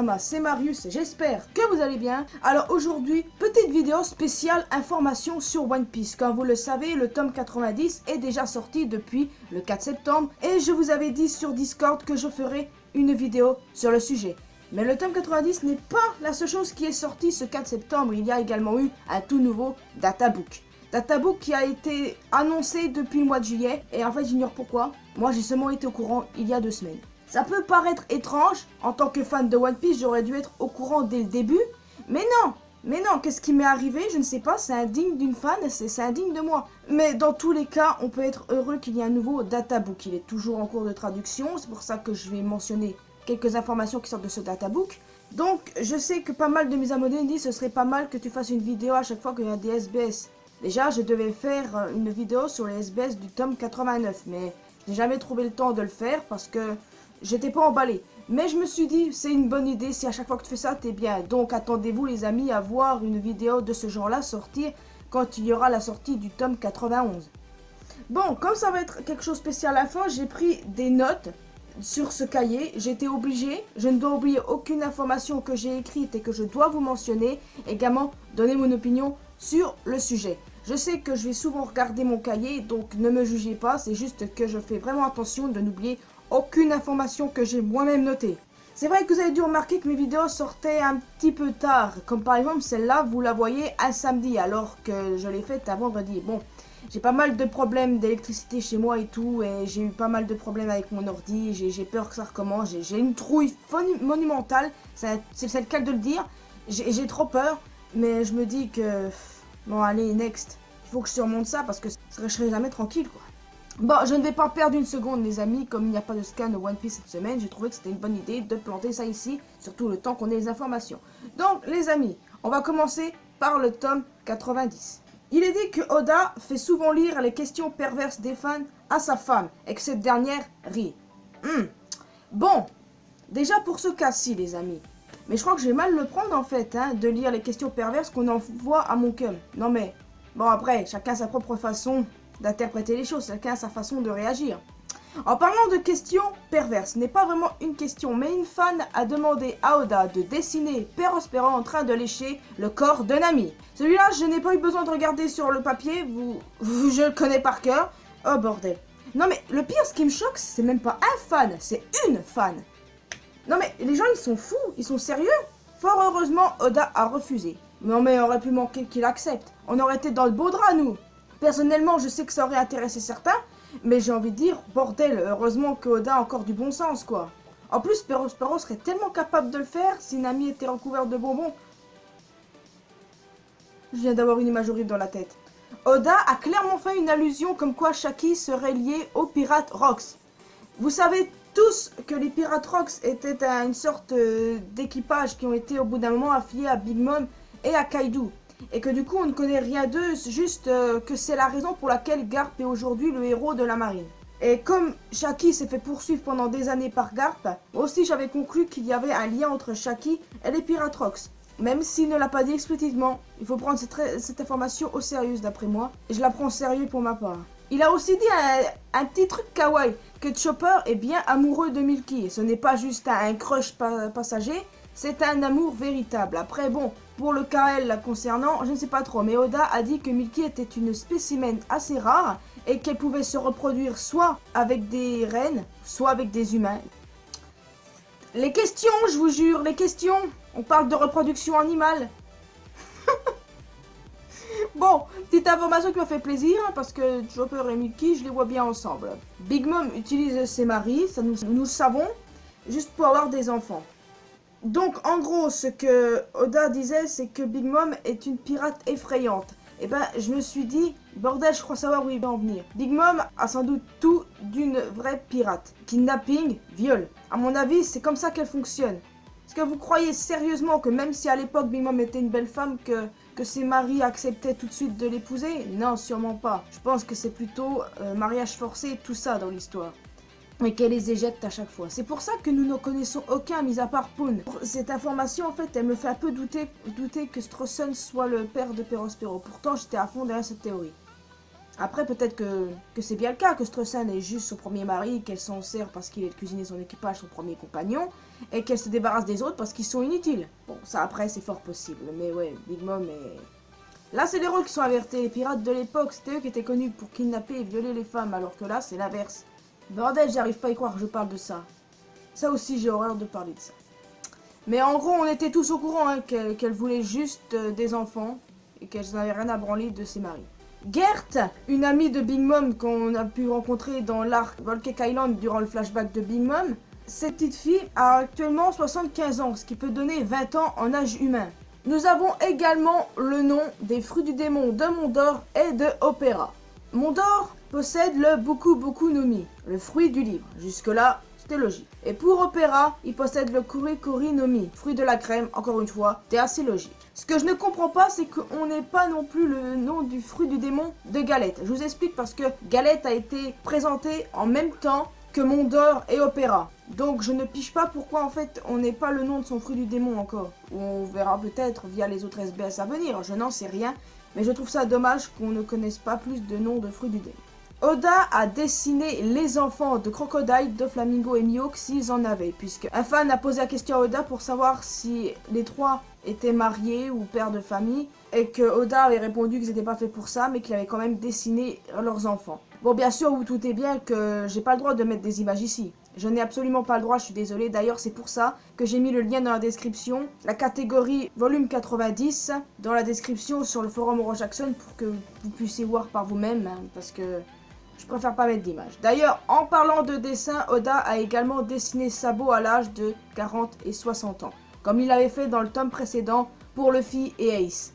Sama, c'est Marius, j'espère que vous allez bien. Alors aujourd'hui, petite vidéo spéciale information sur One Piece. Comme vous le savez, le tome 90 est déjà sorti depuis le 4 septembre et je vous avais dit sur Discord que je ferais une vidéo sur le sujet. Mais le tome 90 n'est pas la seule chose qui est sortie ce 4 septembre, il y a également eu un tout nouveau databook. Databook qui a été annoncé depuis le mois de juillet et en fait j'ignore pourquoi. Moi j'ai seulement été au courant il y a 2 semaines. Ça peut paraître étrange, en tant que fan de One Piece j'aurais dû être au courant dès le début. Mais non, qu'est-ce qui m'est arrivé? Je ne sais pas, c'est indigne d'une fan, c'est indigne de moi. Mais dans tous les cas, on peut être heureux qu'il y ait un nouveau databook. Il est toujours en cours de traduction, c'est pour ça que je vais mentionner quelques informations qui sortent de ce databook. Donc je sais que pas mal de mes abonnés disent ce serait pas mal que tu fasses une vidéo à chaque fois qu'il y a des SBS. Déjà, je devais faire une vidéo sur les SBS du tome 89, mais j'ai jamais trouvé le temps de le faire parce que j'étais pas emballé. Mais je me suis dit, c'est une bonne idée, si à chaque fois que tu fais ça, t'es bien. Donc attendez-vous les amis à voir une vidéo de ce genre-là sortir quand il y aura la sortie du tome 91. Bon, comme ça va être quelque chose de spécial à la fin, j'ai pris des notes sur ce cahier. J'étais obligée, je ne dois oublier aucune information que j'ai écrite et que je dois vous mentionner. Également, donner mon opinion sur le sujet. Je sais que je vais souvent regarder mon cahier, donc ne me jugez pas, c'est juste que je fais vraiment attention de n'oublier aucune information que j'ai moi-même notée. C'est vrai que vous avez dû remarquer que mes vidéos sortaient un petit peu tard, comme par exemple celle-là, vous la voyez un samedi, alors que je l'ai faite un vendredi. Bon, j'ai pas mal de problèmes d'électricité chez moi et tout, et j'ai eu pas mal de problèmes avec mon ordi, j'ai peur que ça recommence, j'ai une trouille monumentale, c'est le cas de le dire, j'ai trop peur, mais je me dis que... Bon, allez, next. Il faut que je surmonte ça parce que je serai jamais tranquille, quoi. Bon, je ne vais pas perdre une seconde, les amis. Comme il n'y a pas de scan One Piece cette semaine, j'ai trouvé que c'était une bonne idée de planter ça ici. Surtout le temps qu'on ait les informations. Donc, les amis, on va commencer par le tome 90. Il est dit que Oda fait souvent lire les questions perverses des fans à sa femme et que cette dernière rit. Bon, déjà pour ce cas-ci, les amis. Mais je crois que je vais mal le prendre en fait, hein, de lire les questions perverses qu'on envoie à mon cum. Non mais, bon après, chacun a sa propre façon d'interpréter les choses, chacun a sa façon de réagir. En parlant de questions perverses, ce n'est pas vraiment une question, mais une fan a demandé à Oda de dessiner Perospero en train de lécher le corps d'un ami. Celui-là, je n'ai pas eu besoin de regarder sur le papier, je le connais par cœur. Oh bordel. Non mais le pire, ce qui me choque, c'est même pas un fan, c'est une fan. Non mais les gens ils sont fous, ils sont sérieux. Fort heureusement Oda a refusé. Non mais aurait pu manquer qu'il accepte. On aurait été dans le beau drap nous. Personnellement je sais que ça aurait intéressé certains. Mais j'ai envie de dire, bordel, heureusement que Oda a encore du bon sens quoi. En plus Perospero serait tellement capable de le faire si Nami était recouverte de bonbons. Je viens d'avoir une image horrible dans la tête. Oda a clairement fait une allusion comme quoi Shaki serait lié aux pirates Rocks. Vous savez tous que les Pirates Rocks étaient une sorte d'équipage qui ont été au bout d'un moment affiliés à Big Mom et à Kaido. Et que du coup on ne connaît rien d'eux, juste que c'est la raison pour laquelle Garp est aujourd'hui le héros de la marine. Et comme Shaki s'est fait poursuivre pendant des années par Garp, moi aussi j'avais conclu qu'il y avait un lien entre Shaki et les Pirates Rocks. Même s'il ne l'a pas dit explicitement, il faut prendre cette information au sérieux d'après moi. Et je la prends au sérieux pour ma part. Il a aussi dit un petit truc kawaii, que Chopper est bien amoureux de Milky. Ce n'est pas juste un crush passager, c'est un amour véritable. Après bon, pour le KL la concernant, je ne sais pas trop, mais Oda a dit que Milky était une spécimen assez rare et qu'elle pouvait se reproduire soit avec des reines, soit avec des humains. Les questions, je vous jure, les questions. On parle de reproduction animale. Bon, petite information qui m'a fait plaisir, parce que Chopper et Milky, je les vois bien ensemble. Big Mom utilise ses maris, ça nous le savons, juste pour avoir des enfants. Donc, en gros, ce que Oda disait, c'est que Big Mom est une pirate effrayante. Et ben, je me suis dit, bordel, je crois savoir où il va en venir. Big Mom a sans doute tout d'une vraie pirate. Kidnapping, viol. À mon avis, c'est comme ça qu'elle fonctionne. Est-ce que vous croyez sérieusement que même si à l'époque Big Mom était une belle femme, que ses maris acceptaient tout de suite de l'épouser? Non, sûrement pas. Je pense que c'est plutôt mariage forcé, tout ça dans l'histoire. Et qu'elle les éjecte à chaque fois. C'est pour ça que nous ne connaissons aucun, mis à part Pawn. Cette information, en fait, elle me fait un peu douter que Strossen soit le père de Perospero. Pourtant, j'étais à fond derrière cette théorie. Après, peut-être que c'est bien le cas, que Straussen est juste son premier mari, qu'elle s'en sert parce qu'il est cuisiné son équipage, son premier compagnon, et qu'elle se débarrasse des autres parce qu'ils sont inutiles. Bon, ça après, c'est fort possible, mais ouais, Big Mom est... Là, c'est les rôles qui sont invertés. Les pirates de l'époque, c'était eux qui étaient connus pour kidnapper et violer les femmes, alors que là, c'est l'inverse. Bordel, j'arrive pas à y croire que je parle de ça. Ça aussi, j'ai horreur de parler de ça. Mais en gros, on était tous au courant hein, qu'elle voulait juste des enfants et qu'elle n'avait rien à branler de ses maris. Gert, une amie de Big Mom qu'on a pu rencontrer dans l'arc Volcanic Island durant le flashback de Big Mom, cette petite fille a actuellement 75 ans, ce qui peut donner 20 ans en âge humain. Nous avons également le nom des fruits du démon de Mondor et de Opéra. Mondor possède le Buku Buku no Mi, le fruit du livre. Jusque-là, c'était logique. Et pour Opéra, il possède le Kuri Kuri no Mi, fruit de la crème, encore une fois, c'était assez logique. Ce que je ne comprends pas, c'est qu'on n'ait pas non plus le nom du fruit du démon de Galette. Je vous explique parce que Galette a été présenté en même temps que Mondor et Opéra. Donc je ne pige pas pourquoi en fait on n'est pas le nom de son fruit du démon encore. Ou on verra peut-être via les autres SBS à venir, je n'en sais rien. Mais je trouve ça dommage qu'on ne connaisse pas plus de noms de fruits du démon. Oda a dessiné les enfants de Crocodile, de Flamingo et Mihawk s'ils en avaient, puisque un fan a posé la question à Oda pour savoir si les trois étaient mariés ou pères de famille, et que Oda avait répondu qu'ils n'étaient pas faits pour ça, mais qu'il avait quand même dessiné leurs enfants. Bon, bien sûr, vous doutez bien que j'ai pas le droit de mettre des images ici. Je n'ai absolument pas le droit, je suis désolée. D'ailleurs, c'est pour ça que j'ai mis le lien dans la description, la catégorie volume 90, dans la description sur le forum Oro Jackson pour que vous puissiez voir par vous-même, hein, parce que je préfère pas mettre d'image. D'ailleurs, en parlant de dessin, Oda a également dessiné Sabo à l'âge de 40 et 60 ans, comme il avait fait dans le tome précédent pour Luffy et Ace.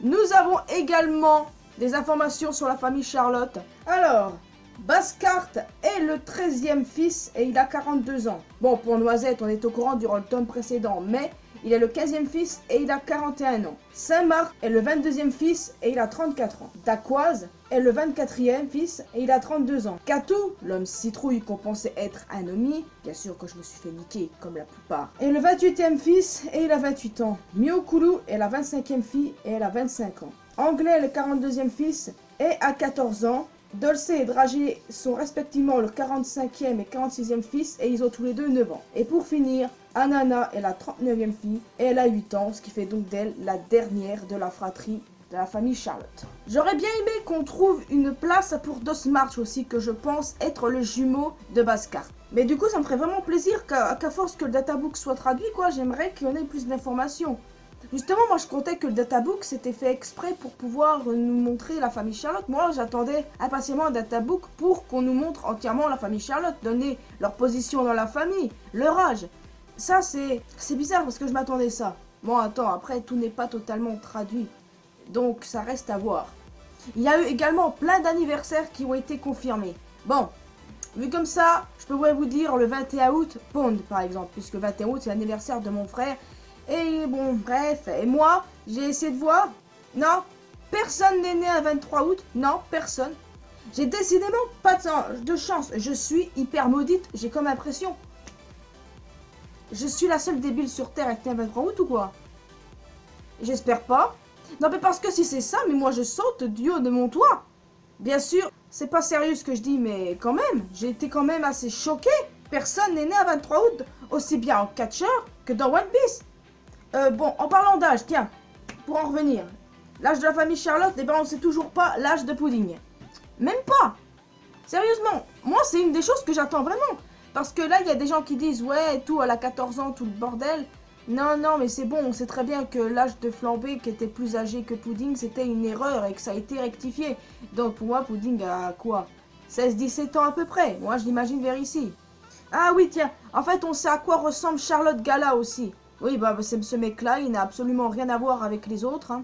Nous avons également des informations sur la famille Charlotte. Alors, Bascart est le 13e fils et il a 42 ans. Bon, pour Noisette, on est au courant durant le tome précédent, mais il est le 15e fils et il a 41 ans. Saint-Marc est le 22e fils et il a 34 ans. Daquoise est le 24e fils et il a 32 ans. Katou, l'homme citrouille qu'on pensait être un Omi, bien sûr que je me suis fait niquer comme la plupart, est le 28e fils et il a 28 ans. Myokulu est la 25e fille et elle a 25 ans. Anglais est le 42e fils et a 14 ans. Dolce et Dragé sont respectivement le 45e et 46e fils et ils ont tous les deux 9 ans. Et pour finir, Anana est la 39e fille et elle a 8 ans, ce qui fait donc d'elle la dernière de la fratrie de la famille Charlotte. J'aurais bien aimé qu'on trouve une place pour Dosmarch aussi, que je pense être le jumeau de Bascar. Mais du coup, ça me ferait vraiment plaisir qu'à force que le databook soit traduit, quoi, j'aimerais qu'il y en ait plus d'informations. Justement, moi je comptais que le databook s'était fait exprès pour pouvoir nous montrer la famille Charlotte. Moi j'attendais impatiemment un databook pour qu'on nous montre entièrement la famille Charlotte, donner leur position dans la famille, leur âge. Ça c'est bizarre parce que je m'attendais ça. Bon attends, après tout n'est pas totalement traduit, donc ça reste à voir. Il y a eu également plein d'anniversaires qui ont été confirmés. Bon, vu comme ça, je pourrais vous dire le 21 août, Pond par exemple, puisque 21 août c'est l'anniversaire de mon frère. Et bon, bref, et moi, j'ai essayé de voir. Non, personne n'est né un 23 août. Non, personne. J'ai décidément pas de chance. Je suis hyper maudite, j'ai comme impression. Je suis la seule débile sur Terre avec un 23 août ou quoi? J'espère pas. Non, mais parce que si c'est ça, mais moi je saute du haut de mon toit. Bien sûr, c'est pas sérieux ce que je dis, mais quand même, j'ai été quand même assez choquée. Personne n'est né un 23 août, aussi bien en catcheur que dans One Piece. Bon, en parlant d'âge, tiens, pour en revenir, l'âge de la famille Charlotte, eh ben on sait toujours pas l'âge de Pudding. Même pas. Sérieusement, moi c'est une des choses que j'attends vraiment. Parce que là, il y a des gens qui disent, ouais, tout, elle a 14 ans, tout le bordel. Non, non, mais c'est bon, on sait très bien que l'âge de Flambé, qui était plus âgé que Pudding, c'était une erreur et que ça a été rectifié. Donc pour moi, Pudding a quoi, 16-17 ans à peu près. Moi, je l'imagine vers ici. Ah oui, tiens, en fait, on sait à quoi ressemble Charlotte Gala aussi. Oui, bah c'est ce mec-là, il n'a absolument rien à voir avec les autres. Hein.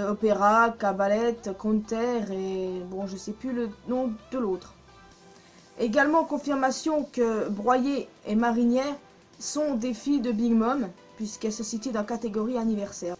Opéra, Cabalette, Conter et... bon, je sais plus le nom de l'autre. Également, confirmation que Broyer et Marinière sont des filles de Big Mom, puisqu'elles se situent dans la catégorie anniversaire.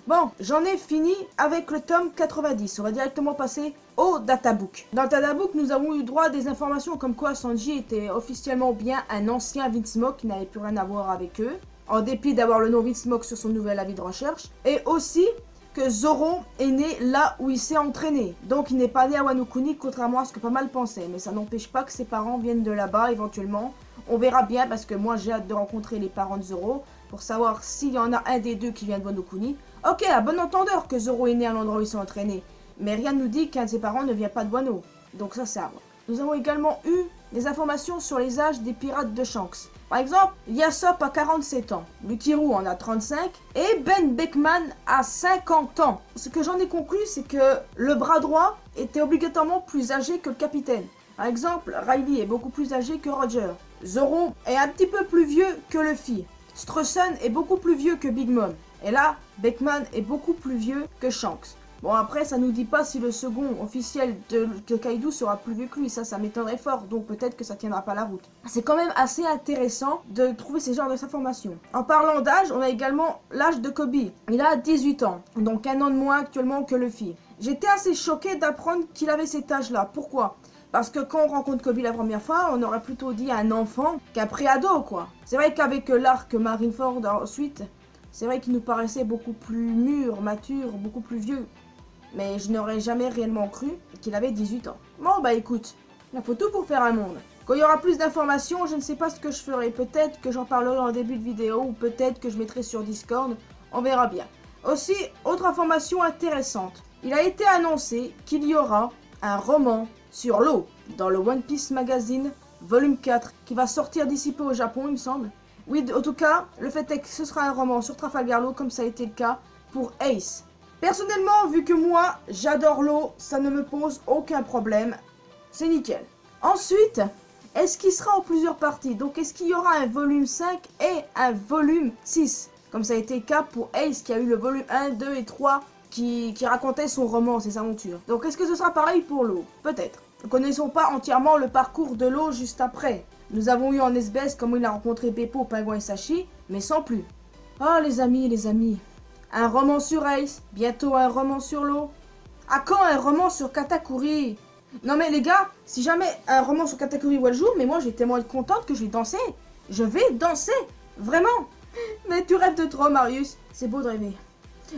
Bon, j'en ai fini avec le tome 90. On va directement passer au databook. Dans le databook, nous avons eu droit à des informations comme quoi Sanji était officiellement bien un ancien Vinsmoke qui n'avait plus rien à voir avec eux, en dépit d'avoir le nom Vinsmoke sur son nouvel avis de recherche, et aussi que Zoro est né là où il s'est entraîné. Donc il n'est pas né à Wano Kuni, contrairement à ce que pas mal pensaient. Mais ça n'empêche pas que ses parents viennent de là-bas éventuellement. On verra bien parce que moi j'ai hâte de rencontrer les parents de Zoro pour savoir s'il y en a un des deux qui vient de Wano Kuni. Ok, à bon entendeur que Zoro est né à l'endroit où il s'est entraîné. Mais rien ne nous dit qu'un de ses parents ne vient pas de Wano. Donc ça c'est à voir. Nous avons également eu des informations sur les âges des pirates de Shanks. Par exemple, Yasop a 47 ans, Lukiru en a 35 et Ben Beckman a 50 ans. Ce que j'en ai conclu, c'est que le bras droit était obligatoirement plus âgé que le capitaine. Par exemple, Riley est beaucoup plus âgé que Roger. Zoro est un petit peu plus vieux que Luffy. Straussen est beaucoup plus vieux que Big Mom. Et là, Beckman est beaucoup plus vieux que Shanks. Bon, après, ça nous dit pas si le second officiel de Kaido sera plus vieux que lui. Ça m'étonnerait fort. Donc peut-être que ça tiendra pas la route. C'est quand même assez intéressant de trouver ces genres d'informations. En parlant d'âge, on a également l'âge de Kobe. Il a 18 ans. Donc 1 an de moins actuellement que Luffy. J'étais assez choquée d'apprendre qu'il avait cet âge-là. Pourquoi ? Parce que quand on rencontre Kobe la première fois, on aurait plutôt dit un enfant qu'un pré-ado, quoi. C'est vrai qu'avec l'arc Marineford ensuite, c'est vrai qu'il nous paraissait beaucoup plus mûr, mature, beaucoup plus vieux. Mais je n'aurais jamais réellement cru qu'il avait 18 ans. Bon bah écoute, il faut tout pour faire un monde. Quand il y aura plus d'informations, je ne sais pas ce que je ferai. Peut-être que j'en parlerai en début de vidéo ou peut-être que je mettrai sur Discord. On verra bien. Aussi, autre information intéressante. Il a été annoncé qu'il y aura un roman sur l'eau dans le One Piece Magazine volume 4 qui va sortir d'ici peu au Japon, il me semble. Oui, en tout cas, le fait est que ce sera un roman sur Trafalgar Law comme ça a été le cas pour Ace. Personnellement, vu que moi, j'adore l'eau, ça ne me pose aucun problème. C'est nickel. Ensuite, est-ce qu'il sera en plusieurs parties? Donc, est-ce qu'il y aura un volume 5 et un volume 6? Comme ça a été le cas pour Ace, qui a eu le volume 1, 2 et 3, qui racontait son roman, ses aventures. Donc, est-ce que ce sera pareil pour l'eau? Peut-être. Nous ne connaissons pas entièrement le parcours de l'eau juste après. Nous avons eu en SBS comment il a rencontré Beppo, Pingouin et Sashi, mais sans plus. Oh, les amis. Un roman sur Ace, bientôt un roman sur l'eau. À quand un roman sur Katakuri? Non mais les gars, si jamais un roman sur Katakuri voit le jour, mais moi j'ai tellement être contente que je vais danser. Je vais danser, vraiment. Mais tu rêves de trop Marius, c'est beau de rêver.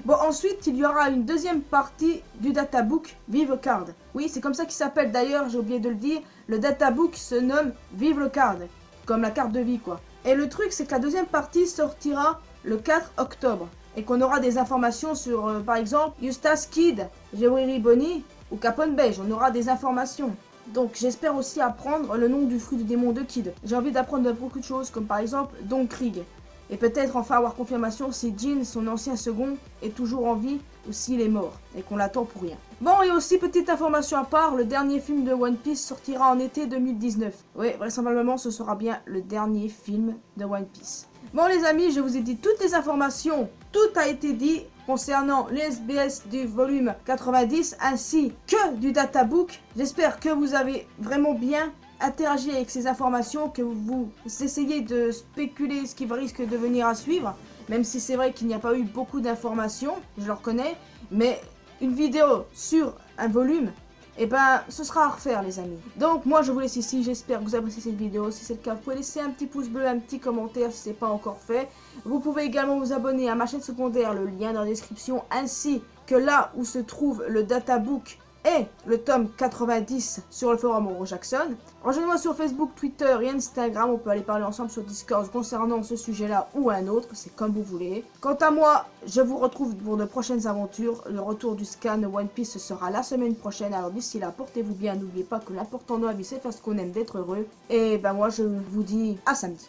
Bon, ensuite il y aura une deuxième partie du databook Vive le Card. Oui, c'est comme ça qu'il s'appelle d'ailleurs, j'ai oublié de le dire. Le databook se nomme Vive le Card, comme la carte de vie quoi. Et le truc c'est que la deuxième partie sortira le 4 octobre. Et qu'on aura des informations sur, par exemple, Eustace Kid, Jerry Bonnie ou Capone Beige. On aura des informations. Donc j'espère aussi apprendre le nom du fruit du démon de Kid. J'ai envie d'apprendre beaucoup de choses, comme par exemple Don Krieg. Et peut-être enfin avoir confirmation si Jin, son ancien second, est toujours en vie ou s'il est mort et qu'on l'attend pour rien. Bon, et aussi petite information à part, le dernier film de One Piece sortira en été 2019. Oui, vraisemblablement ce sera bien le dernier film de One Piece. Bon les amis, je vous ai dit toutes les informations, tout a été dit concernant les SBS du volume 90 ainsi que du databook. J'espère que vous avez vraiment bien interagi avec ces informations, que vous essayez de spéculer ce qui risque de venir à suivre, même si c'est vrai qu'il n'y a pas eu beaucoup d'informations, je le reconnais, mais une vidéo sur un volume, et ben ce sera à refaire les amis. Donc moi je vous laisse ici, j'espère que vous appréciez cette vidéo. Si c'est le cas, vous pouvez laisser un petit pouce bleu, un petit commentaire si ce n'est pas encore fait. Vous pouvez également vous abonner à ma chaîne secondaire, le lien dans la description, ainsi que là où se trouve le databook et le tome 90 sur le forum Oro Jackson. Rejoignez-moi sur Facebook, Twitter et Instagram, on peut aller parler ensemble sur Discord concernant ce sujet-là ou un autre, c'est comme vous voulez. Quant à moi, je vous retrouve pour de prochaines aventures. Le retour du scan One Piece sera la semaine prochaine, alors d'ici là, portez-vous bien, n'oubliez pas que l'important dans la vie c'est faire ce qu'on aime, d'être heureux. Et ben moi je vous dis à samedi.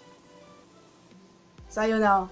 Sayonara.